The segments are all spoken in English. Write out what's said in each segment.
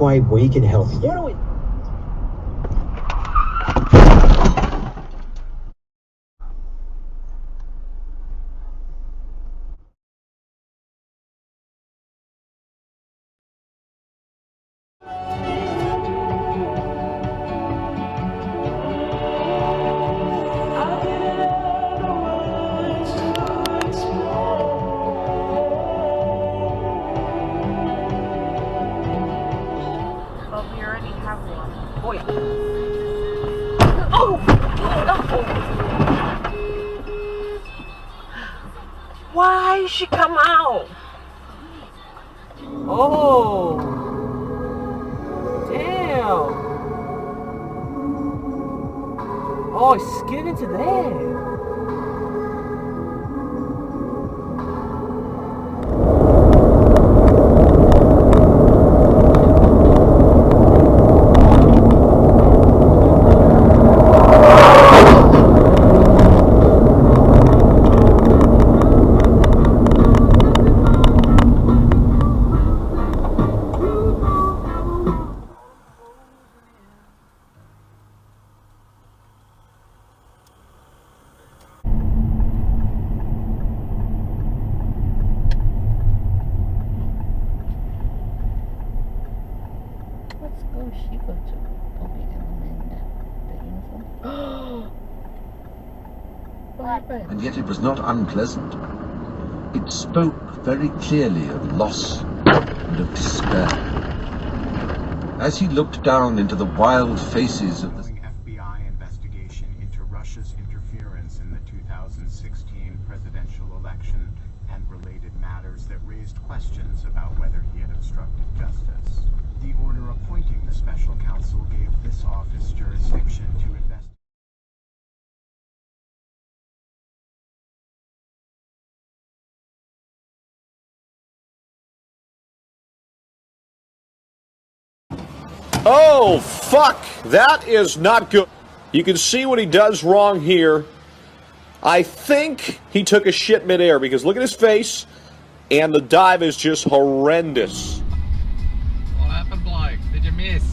quite weak and healthy. What do we... Why she come out? Oh, damn. Oh, it's getting into there. She go to the uniform. What happened? And yet it was not unpleasant. It spoke very clearly of loss and of despair. As he looked down into the wild faces of the FBI investigation into Russia's interference in the 2016 presidential election and related matters that raised questions about whether he had obstructed justice. The order appointing the special counsel gave this office jurisdiction to investigate. Oh, fuck! That is not good. You can see what he does wrong here. I think he took a shit midair because look at his face, and the dive is just horrendous. What happened, bloke? Did you miss?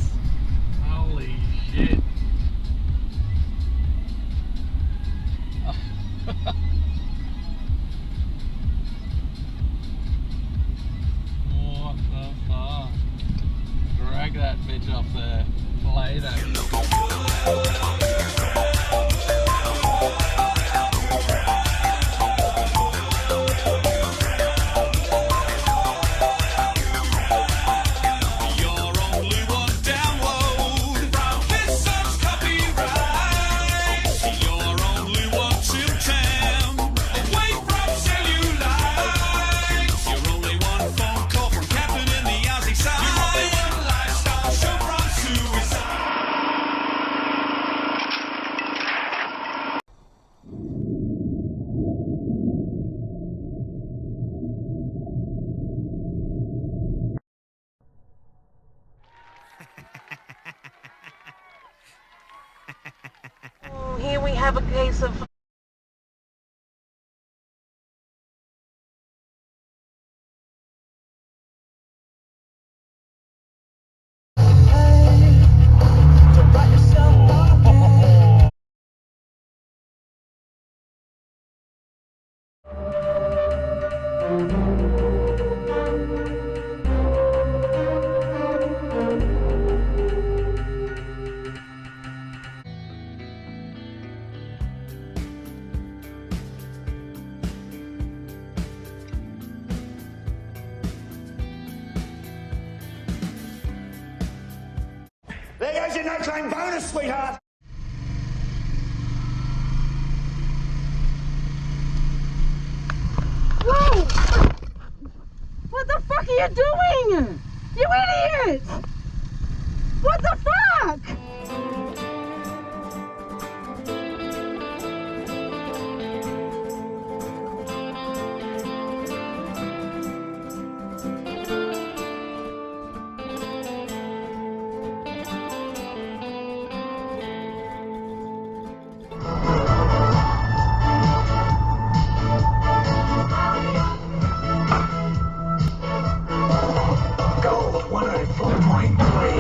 Holy shit. What the fuck? Drag that bitch off there. Play that. Here we have a case of... There goes your no-claim bonus, sweetheart! Whoa! What the fuck are you doing? You idiot! What the fuck? Goal 104.3.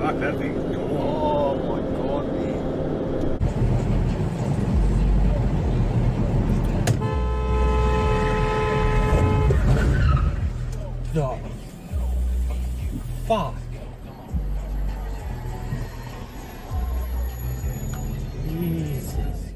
Fuck, that thing's cool. Oh my god, man. The fuck? Jesus.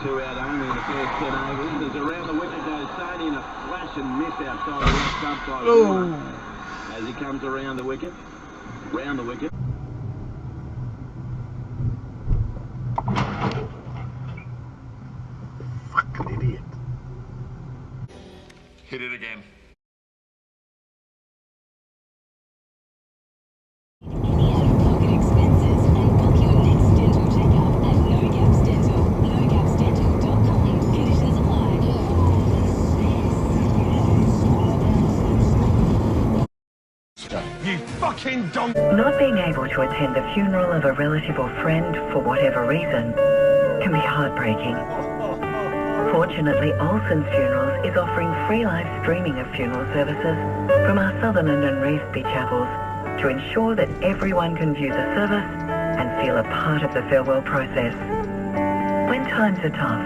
Two out only in the first 10 overs. There's around the wicket goes Sony in a flash and miss outside the left stump by one. As he comes around the wicket. Round the wicket. Fucking idiot. Hit it again. Pocket expenses and book your next dental checkup at No Gaps Dental. NoGapsDental.com. Conditions apply. You fucking don't. Not being able to attend the funeral of a relative or friend for whatever reason can be heartbreaking. Fortunately, Olsen's Funerals is offering free live streaming of funeral services from our Sutherland and Revesby chapels to ensure that everyone can view the service and feel a part of the farewell process. When times are tough,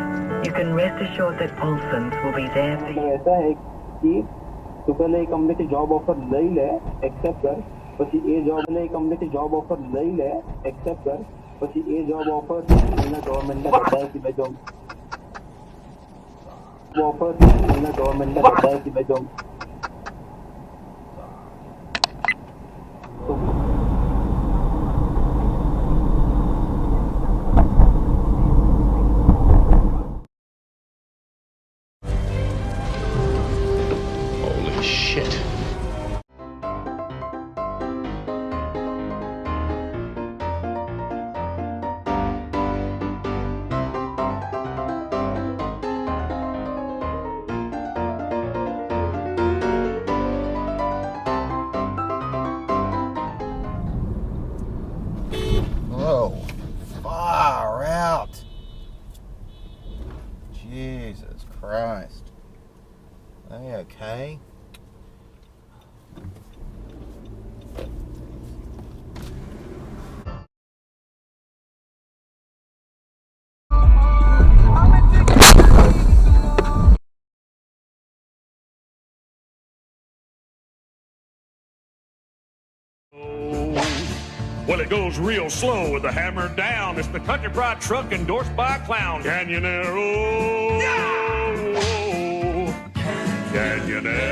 you can rest assured that Olsen's will be there for you. ऐसा है कि तो पहले एक company की job offer ले ले accept कर પછી એ જોબ ને કંપની की जॉब ऑफर લઈ લે एक्सेप्ट कर પછી એ जॉब ऑफर એના ગવર્नमेंट ने बताया कि मैं जॉब ऑफर એના गवर्नमेंट ने बताया कि मैं job Holy shit. Whoa, far out. Jesus Christ. Are you okay? Well, it goes real slow with the hammer down. It's the Country Pride truck endorsed by a clown. Canyonero. Yeah! Canyonero.